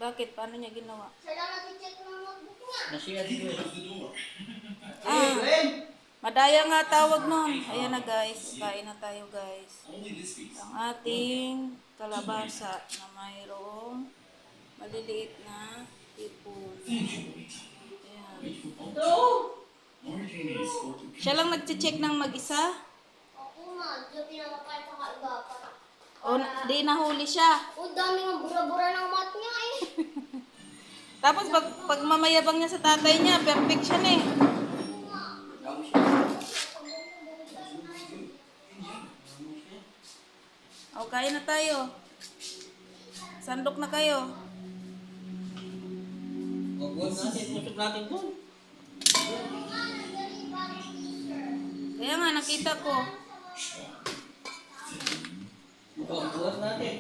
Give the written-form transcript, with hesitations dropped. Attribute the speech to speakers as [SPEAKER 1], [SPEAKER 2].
[SPEAKER 1] Bakit? Paano niya ginawa?
[SPEAKER 2] Siya lang nag-check ng notebook niya.
[SPEAKER 3] Nasiya dito eh.
[SPEAKER 1] Ah, madaya nga tawag nun. Ayan na guys. Kain na tayo guys. Ang ating kalabasa na mayroong maliliit na tipon. Ayan. Siya lang nag-check ng mag-isa?
[SPEAKER 2] Ako nga, diyan pinapapayat sa kaiba pa.
[SPEAKER 1] O di nahuli siya?
[SPEAKER 2] O, dami nga bura-bura ng mat niya eh.
[SPEAKER 1] Tapos pag mamayabang niya sa tatay niya, perfect siya eh. O, kain na tayo. Sandok na kayo.
[SPEAKER 3] Huwag natin, usap natin doon.
[SPEAKER 1] Kaya nga, nakita ko.
[SPEAKER 3] Huwag natin.